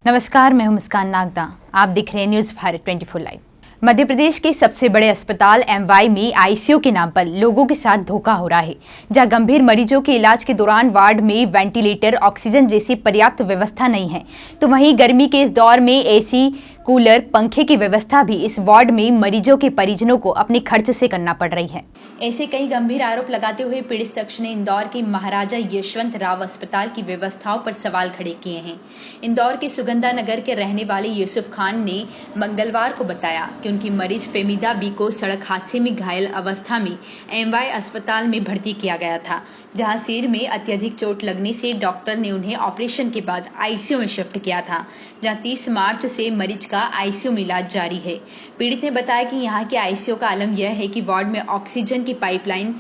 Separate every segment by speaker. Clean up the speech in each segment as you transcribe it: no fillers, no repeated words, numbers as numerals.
Speaker 1: नमस्कार, मैं हूं मुस्कान नागदा। आप दिख रहे हैं न्यूज़ भारत 24 लाइव। मध्य प्रदेश के सबसे बड़े अस्पताल एमवाई में आईसीयू के नाम पर लोगों के साथ धोखा हो रहा है, जहां गंभीर मरीजों के इलाज के दौरान वार्ड में वेंटिलेटर, ऑक्सीजन जैसी पर्याप्त व्यवस्था नहीं है, तो वहीं गर्मी के इस दौर में एसी, कूलर, पंखे की व्यवस्था भी इस वार्ड में मरीजों के परिजनों को अपने खर्च से करना पड़ रही है। ऐसे कई गंभीर आरोप लगाते हुए पीड़ित शख्स ने इंदौर के महाराजा यशवंत राव अस्पताल की व्यवस्थाओं पर सवाल खड़े किए हैं। इंदौर के सुगंधा नगर के रहने वाले यूसुफ खान ने मंगलवार को बताया कि उनकी मरीज फेमिदा बी को सड़क हादसे में घायल अवस्था में एमवाई अस्पताल में भर्ती किया गया था, जहां सिर में अत्यधिक चोट लगने से डॉक्टर ने उन्हें ऑपरेशन के बाद आईसीयू में शिफ्ट किया था, जहां 30 मार्च से मरीज का आईसीयू में इलाज जारी है। पीड़ित ने बताया कि यहाँ के आईसीयू का आलम यह है कि वार्ड में ऑक्सीजन की पाइपलाइन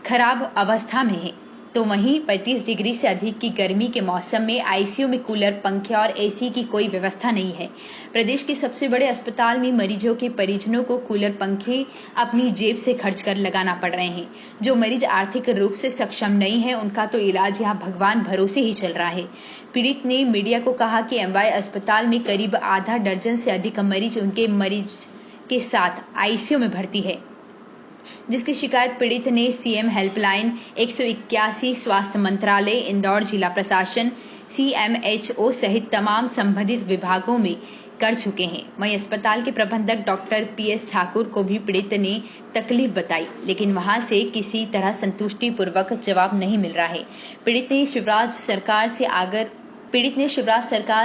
Speaker 1: खराब अवस्था में है, तो वहीं 35 डिग्री से अधिक की गर्मी के मौसम में आईसीयू में कूलर, पंखे और एसी की कोई व्यवस्था नहीं है। प्रदेश के सबसे बड़े अस्पताल में मरीजों के परिजनों को कूलर, पंखे अपनी जेब से खर्च कर लगाना पड़ रहे हैं। जो मरीज आर्थिक रूप से सक्षम नहीं है, उनका तो इलाज यहाँ भगवान भरोसे ही चल रहा है। पीड़ित ने मीडिया को कहा कि एमवाई अस्पताल में करीब आधा दर्जन से अधिक मरीज उनके मरीज के साथ आईसीयू में भर्ती है, जिसकी शिकायत पीड़ित ने सीएम हेल्पलाइन 181, स्वास्थ्य मंत्रालय, इंदौर जिला प्रशासन, सीएमएचओ सहित तमाम संबंधित विभागों में कर चुके हैं। वहीं अस्पताल के प्रबंधक डॉक्टर पीएस ठाकुर को भी पीड़ित ने तकलीफ बताई, लेकिन वहां से किसी तरह संतुष्टिपूर्वक जवाब नहीं मिल रहा है। पीड़ित ने शिवराज सरकार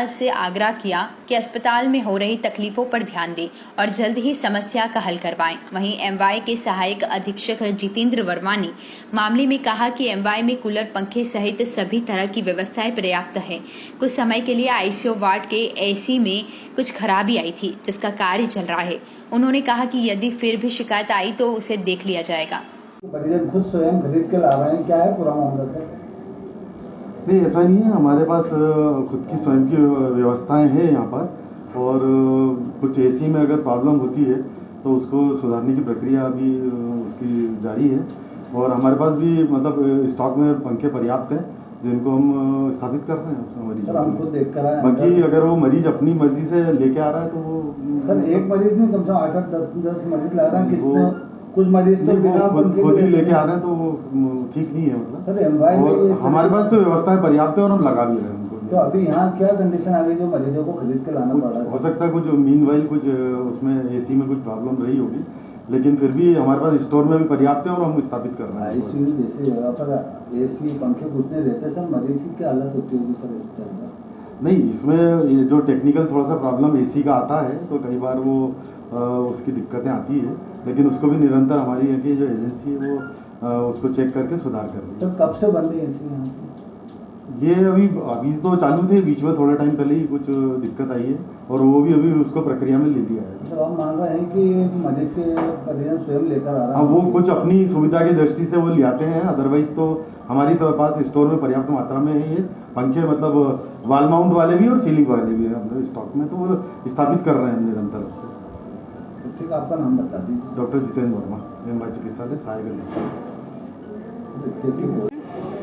Speaker 1: से आग्रह किया कि अस्पताल में हो रही तकलीफों पर ध्यान दें और जल्द ही समस्या का हल करवाएं। वहीं एमवाई के सहायक अधीक्षक जितेंद्र वर्मा ने मामले में कहा कि एमवाई में कूलर, पंखे सहित सभी तरह की व्यवस्थाएं पर्याप्त है। कुछ समय के लिए आईसीयू वार्ड के एसी में कुछ खराबी आई थी, जिसका कार्य चल रहा है। उन्होंने कहा कि यदि फिर भी शिकायत आई तो उसे देख लिया जाएगा।
Speaker 2: मरीज खुद स्वयं खरीद के ला रहे हैं, क्या है पूरा मामला सर?
Speaker 3: नहीं, ऐसा नहीं है। हमारे पास खुद की स्वयं की व्यवस्थाएं हैं यहाँ पर, और कुछ एसी में अगर प्रॉब्लम होती है तो उसको सुधारने की प्रक्रिया अभी उसकी जारी है। और हमारे पास भी मतलब स्टॉक में पंखे पर्याप्त हैं, जिनको हम स्थापित कर रहे हैं उसमें मरीज।
Speaker 2: सर, हम खुद देख कर आए।
Speaker 3: बाकी अगर वो मरीज अपनी मर्जी से लेके आ रहा है तो वो
Speaker 2: सर एक मरीज नहीं, कम से कम 8-10 मरीज ला रहा है। कुछ मरीज तो बिना
Speaker 3: खुद ही लेके आ रहे हैं, तो वो ठीक नहीं है मतलब।
Speaker 2: सर एमवाई में
Speaker 3: हमारे पास तो व्यवस्थाएं पर्याप्त है और हम लगा भी रहे हैं उनको।
Speaker 2: तो अभी यहाँ क्या कंडीशन आ गई जो मरीजों को खरीद के लाना पड़ रहा है?
Speaker 3: हो सकता है कुछ मीनवाइल कुछ उसमें एसी में कुछ प्रॉब्लम रही होगी, लेकिन फिर भी हमारे पास स्टोर में भी पर्याप्त है और हम स्थापित कर रहे हैं।
Speaker 2: आईसीयू जैसी जगह पर एसी, पंखे कुछ नहीं रहते सर, मरीज की क्या हालत होती होगी सर इसके अंदर?
Speaker 3: नहीं, इसमें ये जो टेक्निकल थोड़ा सा प्रॉब्लम एसी का आता है, तो कई बार वो उसकी दिक्कतें आती है, लेकिन उसको भी निरंतर हमारी यहाँ की जो एजेंसी है वो उसको चेक करके सुधार कर रही है।
Speaker 2: तो कब से बंद है एसी यहाँ पे?
Speaker 3: ये अभी तो चालू थे, बीच में थोड़े टाइम पहले ही कुछ दिक्कत आई है, और वो भी अभी उसको प्रक्रिया में ले लिया है।
Speaker 2: तो हम मान रहे हैं कि मरीज के परिजन स्वयं लेकर आ रहा है।
Speaker 3: वो कुछ अपनी सुविधा की दृष्टि से वो ले आते हैं, अदरवाइज तो हमारी तो पास स्टोर में पर्याप्त मात्रा में है ये पंखे, मतलब वॉल माउंट वाले भी और सीलिंग वाले भी है हमारे स्टॉक में, तो वो स्थापित कर रहे हैं निरंतर उसको।
Speaker 2: ठीक, आपका नाम बता दीजिए।
Speaker 3: डॉक्टर जितेंद्र वर्मा, एमवाई चिकित्सालय, सहायक अधीक्षक।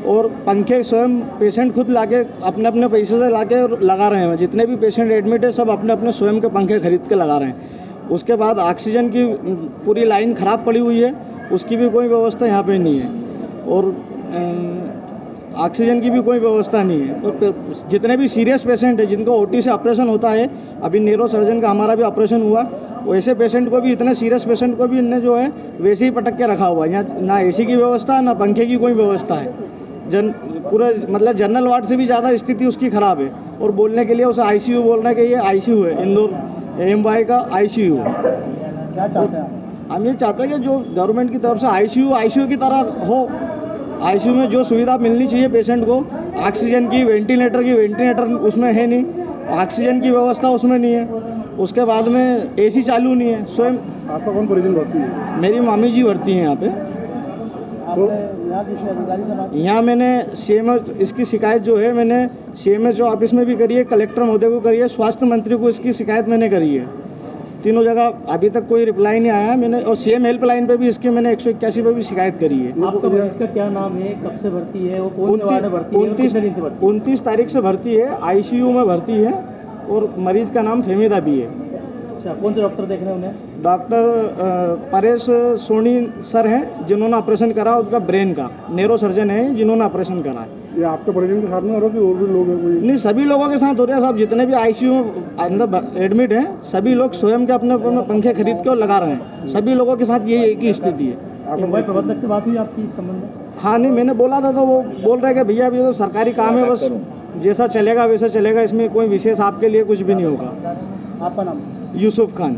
Speaker 4: और पंखे स्वयं पेशेंट खुद लाके अपने अपने पैसे से लाके लगा रहे हैं। जितने भी पेशेंट एडमिट है सब अपने अपने स्वयं के पंखे खरीद के लगा रहे हैं। उसके बाद ऑक्सीजन की पूरी लाइन ख़राब पड़ी हुई है, उसकी भी कोई व्यवस्था यहाँ पे नहीं है, और ऑक्सीजन की भी कोई व्यवस्था नहीं है। और जितने भी सीरियस पेशेंट है जिनको ओटी से ऑपरेशन होता है, अभी न्यूरो सर्जन का हमारा भी ऑपरेशन हुआ, वैसे पेशेंट को भी, इतने सीरियस पेशेंट को भी इनने जो है वैसे ही पटक के रखा हुआ है। यहाँ ना एसी की व्यवस्था, ना पंखे की कोई व्यवस्था है। पूरा मतलब जनरल वार्ड से भी ज़्यादा स्थिति उसकी ख़राब है। और बोलने के लिए उसे आईसीयू बोल रहे हैं कि ये आईसीयू है, इंदौर एमवाई का आईसीयू है।
Speaker 2: क्या चाहते हैं
Speaker 4: हम ये चाहते हैं कि जो गवर्नमेंट की तरफ से आईसीयू की तरह हो। आईसीयू में जो सुविधा मिलनी चाहिए पेशेंट को, ऑक्सीजन की, वेंटिलेटर उसमें है नहीं, ऑक्सीजन की व्यवस्था उसमें नहीं है। उसके बाद में एसी चालू नहीं है। स्वयं
Speaker 2: आपका कौन परिजन भर्ती है?
Speaker 4: मेरी मामी जी भर्ती हैं यहाँ पे।
Speaker 2: तो
Speaker 4: यहाँ मैंने सीएमओ, इसकी शिकायत जो है मैंने सीएमएचओ ऑफिस में भी करी है, कलेक्टर महोदय को करी है, स्वास्थ्य मंत्री को इसकी शिकायत मैंने करी है। तीनों जगह अभी तक कोई रिप्लाई नहीं आया मैंने। और सीएम हेल्पलाइन पे भी इसकी मैंने 181 पे भी शिकायत करी है।
Speaker 5: आपका मरीज का क्या नाम है, कब से भर्ती है, वो कौन से वार्ड में भर्ती है, कितने दिन से भर्ती है?
Speaker 4: 29 तारीख से भर्ती है, आईसीयू में भर्ती है। और मरीज का नाम फेमिदा भी है।
Speaker 5: अच्छा, कौन से डॉक्टर देख रहे हैं उन्हें?
Speaker 4: डॉक्टर परेश सोनी सर हैं जिन्होंने ऑपरेशन करा उसका ब्रेन का, न्यूरो सर्जन है जिन्होंने ऑपरेशन करा है।
Speaker 6: ये आपके परिजन के साथ में हो रहा है कि और भी लोग हैं कोई?
Speaker 4: नहीं, सभी लोगों के साथ हो रहा है साहब, जितने भी आईसीयू अंदर एडमिट हैं सभी लोग स्वयं के अपने अपने पंखे खरीद के और लगा रहे हैं। सभी लोगों के साथ ये एक ही स्थिति है।
Speaker 5: एमवाई प्रबंधक से बात हुई आपकी इस संबंध में?
Speaker 4: हाँ नहीं, मैंने बोला था तो वो बोल रहे कि भैया अभी तो सरकारी काम है, बस जैसा चलेगा वैसा चलेगा, इसमें कोई विशेष आपके लिए कुछ भी नहीं होगा।
Speaker 5: आपका नाम?
Speaker 4: यूसुफ खान।